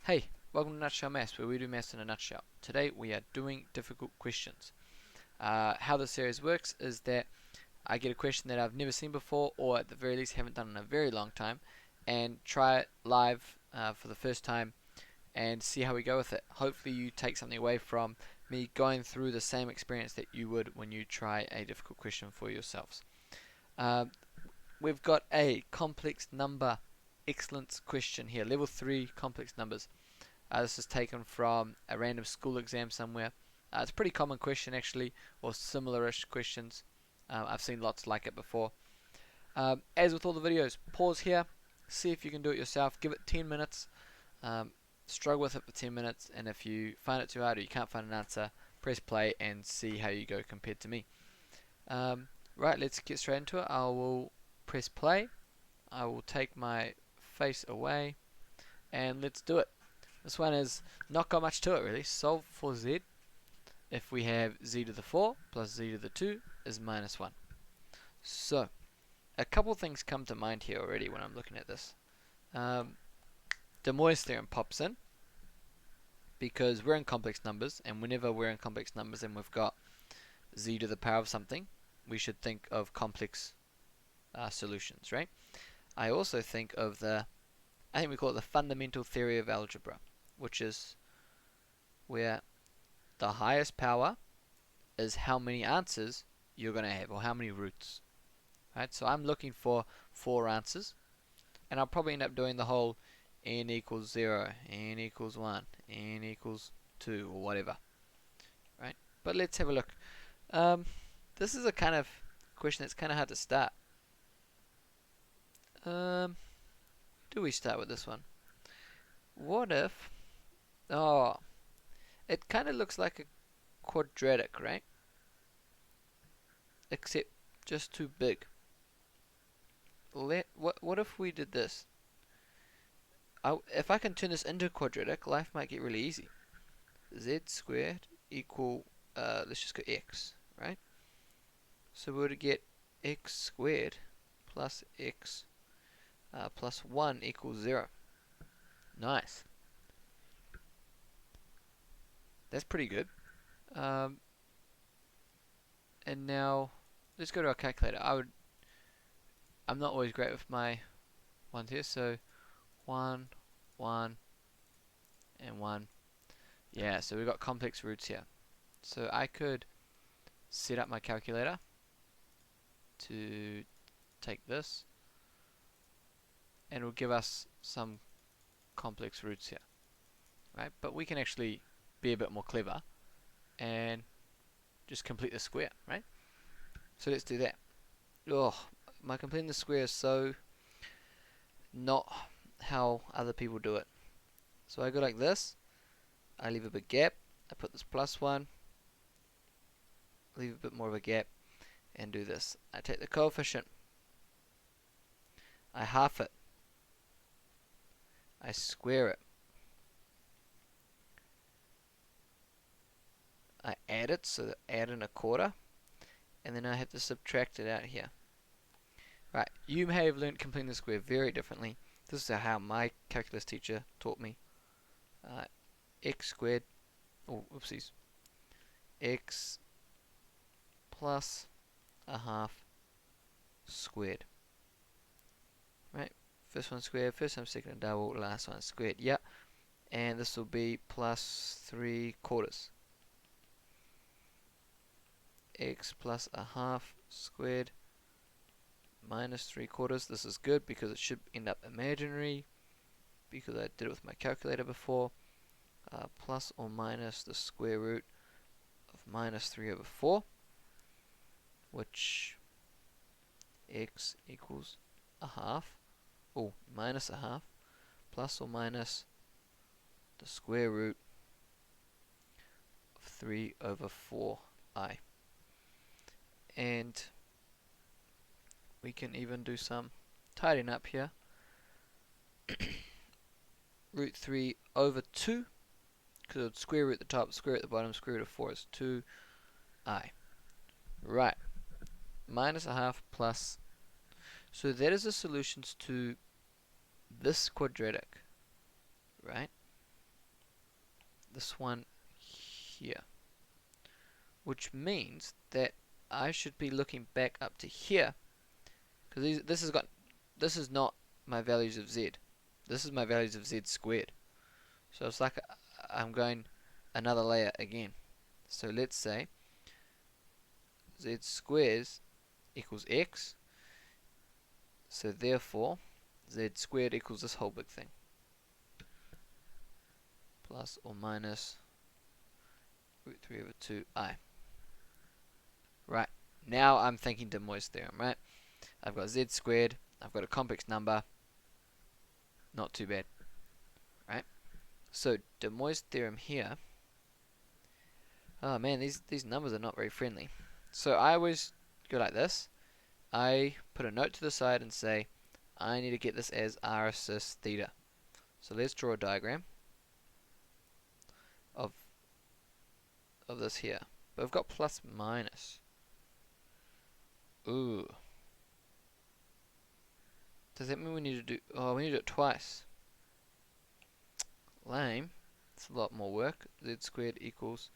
Hey, welcome to Nutshell Maths, where we do maths in a nutshell. Today we are doing difficult questions. How the series works is that I get a question that I've never seen before, or at the very least haven't done in a very long time, and try it live for the first time and see how we go with it. Hopefully you take something away from me going through the same experience that you would when you try a difficult question for yourselves. We've got a complex number excellence question here, level 3 complex numbers. This is taken from a random school exam somewhere. It's a pretty common question actually, or similar-ish questions. I've seen lots like it before. As with all the videos, pause here, see if you can do it yourself, give it 10 minutes, struggle with it for 10 minutes, and if you find it too hard or you can't find an answer, press play and see how you go compared to me. Right, let's get straight into it. I will press play, I will take my face away, and let's do it. This one has not got much to it really. Solve for z if we have z to the 4 plus z to the 2 is minus 1. So, a couple things come to mind here already when I'm looking at this. The Moivre theorem pops in because we're in complex numbers, and whenever we're in complex numbers and we've got z to the power of something, we should think of complex solutions, right? I also think of I think we call it the fundamental theory of algebra, which is where the highest power is how many answers you're going to have, or how many roots. Right? So I'm looking for 4 answers, and I'll probably end up doing the whole n equals 0, n equals 1, n equals 2, or whatever. Right? But let's have a look. This is a kind of question that's kind of hard to start. Do we start with this one? What if... Oh, it kind of looks like a quadratic, right? Except just too big. What if we did this? If I can turn this into quadratic, life might get really easy. Z squared equal, let's just go x, right? So we would get x squared plus x plus 1 equals 0. Nice. That's pretty good. And now let's go to our calculator. I'm not always great with my ones here, so 1, 1, and 1. Yeah, so we've got complex roots here. So I could set up my calculator to take this, and it will give us some complex roots here, right? But we can actually be a bit more clever and just complete the square, right? So let's do that. Oh, my completing the square is so not how other people do it. So I go like this, I leave a big gap, I put this plus 1, leave a bit more of a gap, and do this. I take the coefficient, I half it, I square it, I add it, so add in a quarter, and then I have to subtract it out here. Right, you may have learned completing the square very differently. This is how my calculus teacher taught me. X squared, oh oopsies, x plus a half squared. Right, first one squared, first time, second and double, last one squared. Yeah, and this will be plus 3/4. X plus a half squared minus 3/4. This is good because it should end up imaginary, because I did it with my calculator before. Plus or minus the square root of minus 3/4, which x equals a half, or minus a half, plus or minus the square root of 3/4i. And we can even do some tidying up here. Root 3/2, because it's square root at the top, square root at the bottom, square root of 4 is 2i. Right, minus a half plus. So that is the solutions to this quadratic, right? this one here, which means that I should be looking back up to here, because this is not my values of z. This is my values of z squared. So it's like I'm going another layer again. So let's say z squares equals x. So therefore z squared equals this whole big thing, plus or minus root 3 over 2i. Right, now I'm thinking de Moivre's theorem, right? I've got z squared, I've got a complex number, not too bad, right? So de Moivre's theorem here, oh man, these numbers are not very friendly. So I always go like this. I put a note to the side and say, I need to get this as r cis theta. So let's draw a diagram of this here. But we've got plus minus. Ooh. Does that mean we need to do... Oh, we need to do it twice. Lame. It's a lot more work. Z squared equals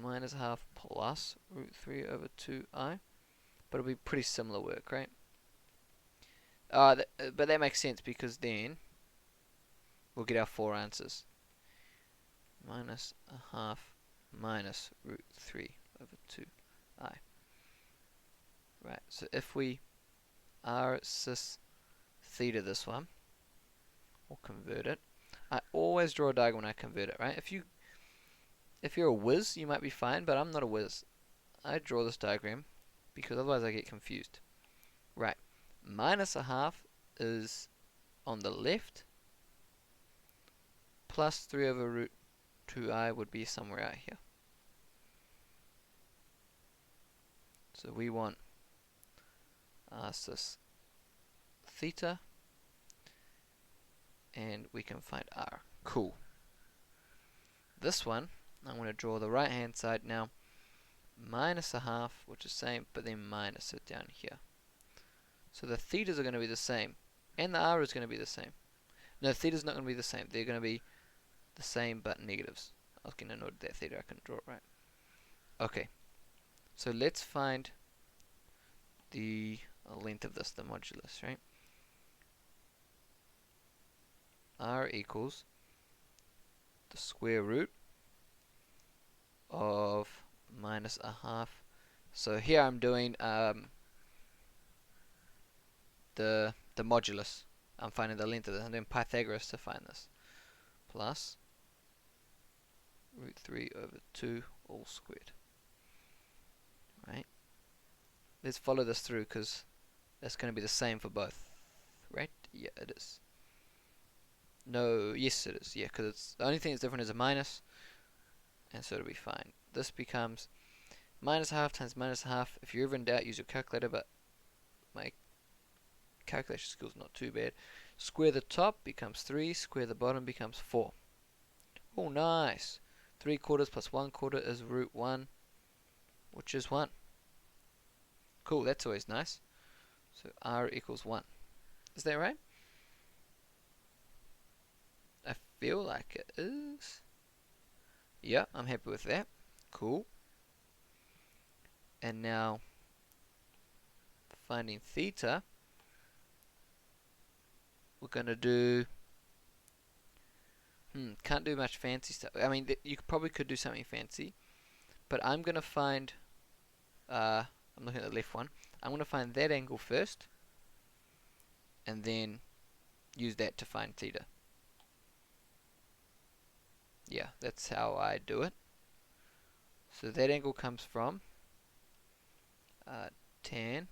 minus half plus root 3 over 2i. But it'll be pretty similar work, right? But that makes sense because then we'll get our 4 answers. Minus a half minus root 3 over 2i. Right, so if we r cis theta this one, or convert it, I always draw a diagram when I convert it, right? If you're a whiz, you might be fine, but I'm not a whiz. I draw this diagram because otherwise I get confused. Right, minus a half is on the left, plus 3 over root 2i would be somewhere out here. So we want r cis theta, and we can find r. Cool. This one, I'm going to draw the right hand side now. Minus a half, which is same, but then minus it down here. So the thetas are going to be the same, and the r is going to be the same. No, theta's not going to be the same. They're going to be the same but negatives. I was going to note that theta, I couldn't draw it right. Okay, so let's find the length of this, the modulus, right? R equals the square root of minus a half. So here I'm doing the modulus. I'm finding the length of this. I'm doing Pythagoras to find this. Plus root 3 over 2 all squared. Right? Let's follow this through because that's going to be the same for both. Right? Yeah, it is. No, yes it is. Yeah, because it's the only thing that's different is a minus, and so it'll be fine. This becomes minus a half times minus a half. If you're ever in doubt, use your calculator, but my calculation skill's not too bad. Square the top becomes 3, square the bottom becomes 4. Oh, nice. 3/4 plus 1/4 is root 1, which is 1. Cool, that's always nice. So r equals 1. Is that right? I feel like it is. Yeah, I'm happy with that. Cool. And now, finding theta, we're going to do... can't do much fancy stuff. I mean, you probably could do something fancy, but I'm going to find... I'm looking at the left one. I'm going to find that angle first, and then use that to find theta. Yeah, that's how I do it. So that angle comes from tan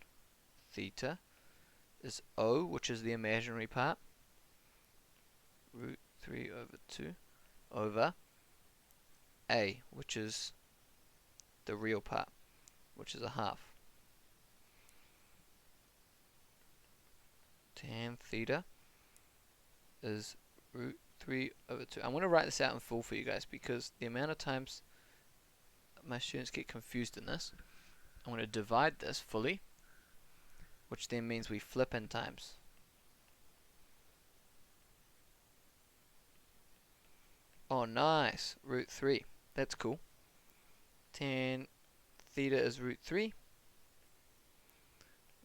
theta is O, which is the imaginary part, root 3 over 2 over A, which is the real part, which is a half. Tan theta is root 3 over 2. I'm going to write this out in full for you guys because the amount of times my students get confused in this. I'm going to divide this fully, which then means we flip in times. Oh Oh, nice. Root 3. That's cool. Tan theta is root 3.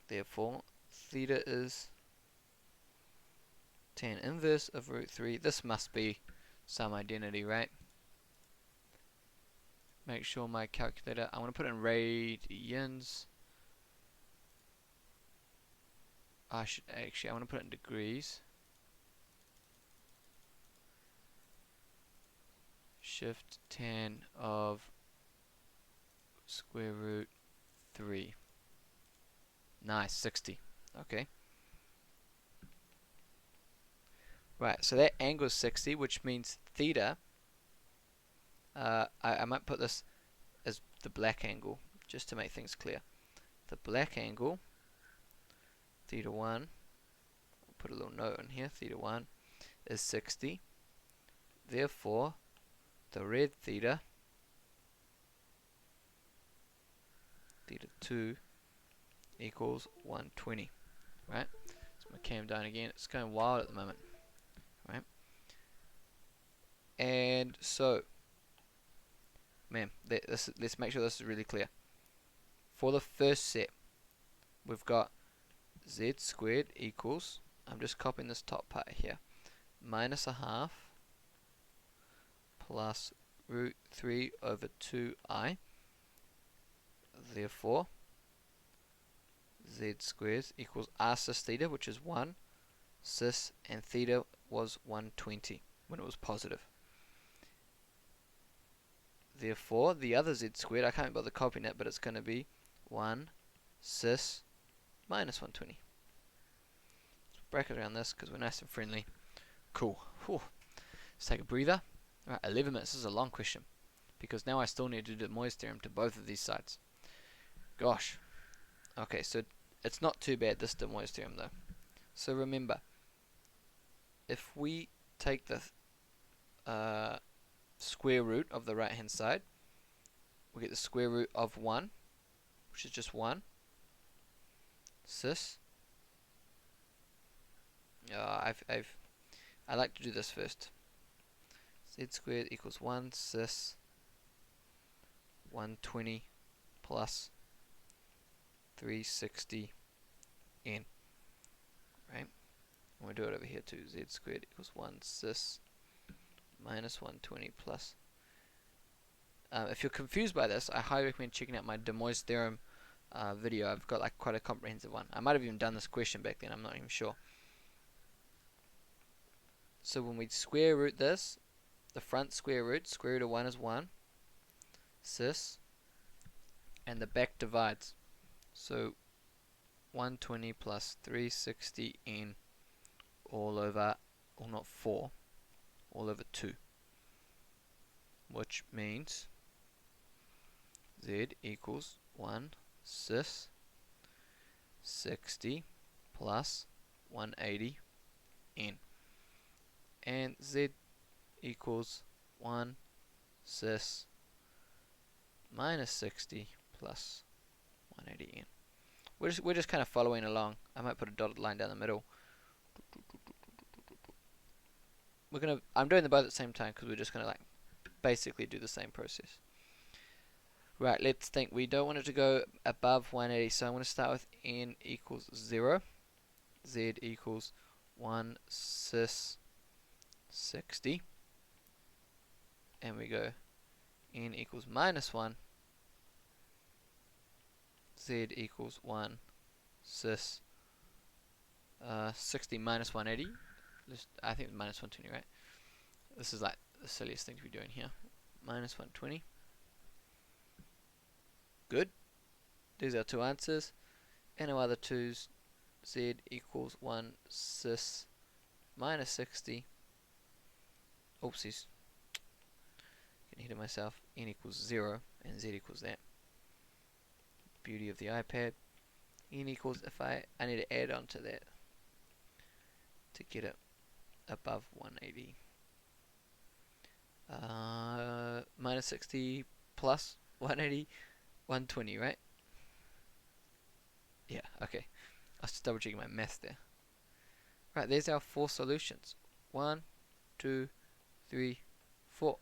Therefore, theta is tan inverse of root 3. This must be some identity, right? Make sure my calculator, I want to put in radians. I want to put it in degrees. Shift tan of square root 3. Nice, 60. Okay. Right, so that angle is 60, which means theta, I might put this as the black angle, just to make things clear. The black angle, theta 1, I'll put a little note in here, theta 1 is 60. Therefore, the red theta, theta 2, equals 120. Right? So my cam down again. It's going wild at the moment. Right? And so, man, let's make sure this is really clear. For the first set, we've got z squared equals, I'm just copying this top part here, minus a half plus root 3 over 2i. Therefore, z squared equals r cis theta, which is 1 cis, and theta was 120 when it was positive. Therefore, the other z squared, I can't bother copying it, but it's going to be 1 cis minus 120. Let's bracket around this because we're nice and friendly. Cool. Whew. Let's take a breather. Alright, 11 minutes. This is a long question because now I still need to do the Moivre theorem to both of these sides. Gosh. Okay, so it's not too bad, this de Moivre theorem though. So remember, if we take the square root of the right hand side, we get the square root of 1, which is just 1 cis. I like to do this first. Z squared equals 1 cis 120 plus 360 n. Right? And we'll do it over here too. Z squared equals 1 cis minus 120 plus. If you're confused by this, I highly recommend checking out my de Moivre theorem video. I've got like quite a comprehensive one. I might have even done this question back then, I'm not even sure. So when we square root this, the front square root of 1 is 1 cis, and the back divides. So 120 plus 360 n all over, or not 4, all over 2, which means z equals 1 cis 60 plus 180 n, and z equals 1 cis minus 60 plus 180 n. We're just kind of following along. I might put a dotted line down the middle. I'm doing them both at the same time because we're just gonna like basically do the same process. Right, let's think. We don't want it to go above 180, so I'm going to start with n equals 0. Z equals 1 cis 60. And we go n equals minus 1. Z equals 1 cis 60 minus 180. I think it's minus 120, right? This is like the silliest thing to be doing here. Minus 120. Good. These are two answers. And our other twos, z equals 1 cis minus 60. Oopsies. Getting ahead of myself. N equals 0 and z equals that. Beauty of the iPad. N equals, if I need to add on to that to get it above 180. Minus 60 plus 180, 120, right? Yeah, okay. I was just double checking my math there. Right, there's our 4 solutions. 1, 2, 3, 4.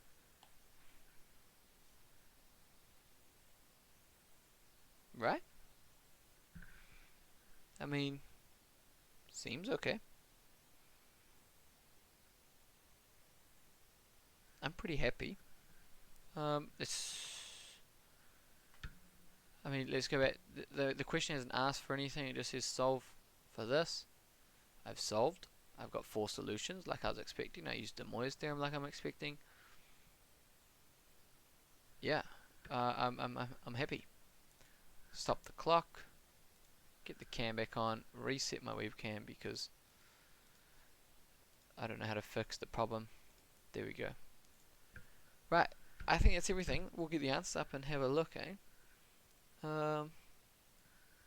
right? I mean, seems okay. I'm pretty happy. I mean, let's go back. The question hasn't asked for anything. It just says solve for this. I've solved. I've got 4 solutions like I was expecting. I used the Moivre theorem like I'm expecting. Yeah, I'm happy. Stop the clock. Get the cam back on. Reset my webcam because I don't know how to fix the problem. There we go. Right, I think that's everything. We'll get the answers up and have a look, eh?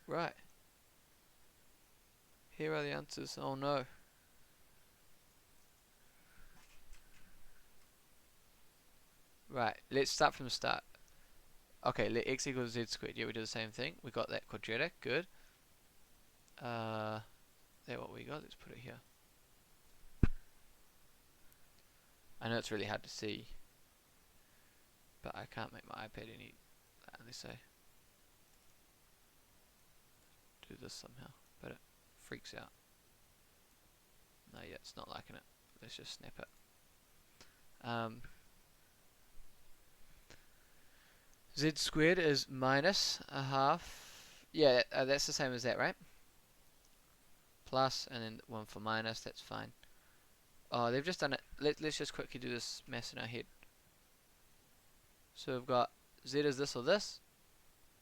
Right. Here are the answers. Oh no. Right, let's start from the start. Okay, let x equals z squared. Yeah, we did the same thing. We got that quadratic. Good. That's what we got. Let's put it here. I know it's really hard to see, but I can't make my iPad any. Unless I do this somehow, but it freaks out. No, yeah, it's not liking it. Let's just snap it. Z squared is minus a half. Yeah, that's the same as that, right? Plus, and then one for minus. That's fine. Oh, they've just done it. Let's just quickly do this math in our head. So we've got z is this or this,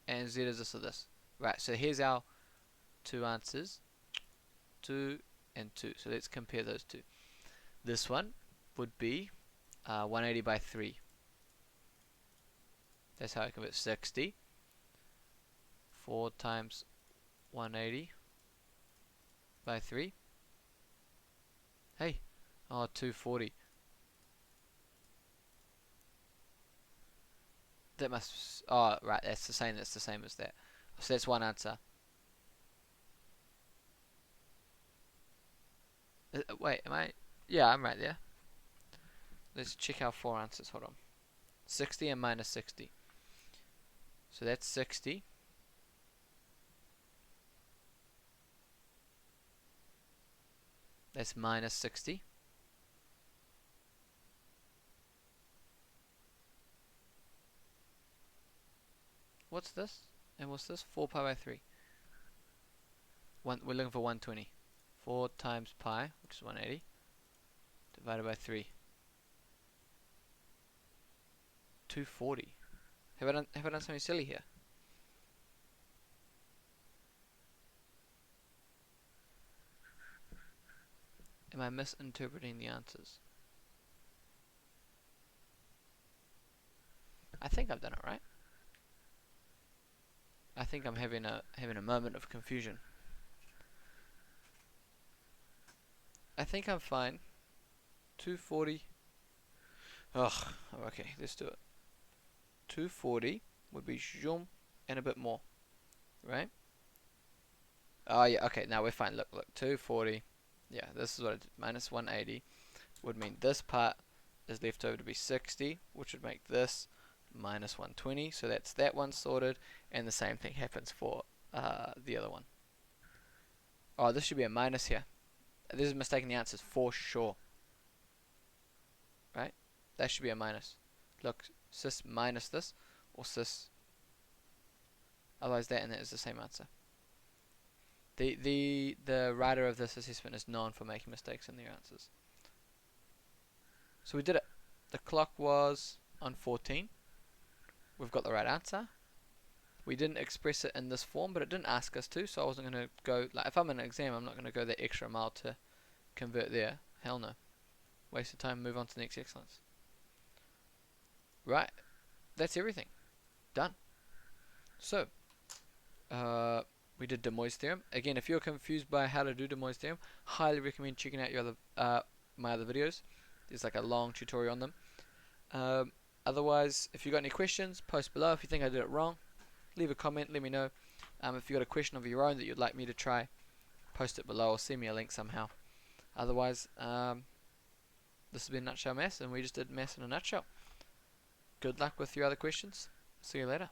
and z is this or this. Right, so here's our 2 answers. 2 and 2. So let's compare those two. This one would be 180 by 3. That's how I convert 60. 4 times 180 by 3. Hey, 240. That must. Oh, right. That's the same. That's the same as that. So that's one answer. Wait, am I? Yeah, I'm right there. Let's check our 4 answers. Hold on. 60 and minus 60. So that's 60. That's minus 60. What's this? And what's this? 4 pi by 3. We're looking for 120. 4 times pi, which is 180, divided by 3. 240. Have I done something silly here? Am I misinterpreting the answers? I think I've done it right. I think I'm having a moment of confusion. I think I'm fine. 240. Ugh. Okay, let's do it. 240 would be zoom and a bit more, right? Oh yeah. Okay, now we're fine. Look. 240. Yeah, this is what I did. Minus 180 would mean this part is left over to be 60, which would make this minus 120. So that's that one sorted, and the same thing happens for the other one. Oh, this should be a minus here. This is mistaking the answers for sure. Right? That should be a minus. Look, cis minus this, or cis. Otherwise that and that is the same answer. The writer of this assessment is known for making mistakes in their answers. So we did it. The clock was on 14. We've got the right answer. We didn't express it in this form, but it didn't ask us to, so I wasn't going to go, like, if I'm in an exam, I'm not going to go that extra mile to convert there. Hell no. Waste of time, move on to the next excellence. Right. That's everything. Done. So, we did de Moivre's theorem. Again, if you're confused by how to do de Moivre's theorem, highly recommend checking out your my other videos. There's like a long tutorial on them. Otherwise, if you got any questions, post below. If you think I did it wrong, leave a comment, let me know. If you got a question of your own that you'd like me to try, post it below or send me a link somehow. Otherwise, this has been Nutshell Maths, and we just did maths in a nutshell. Good luck with your other questions. See you later.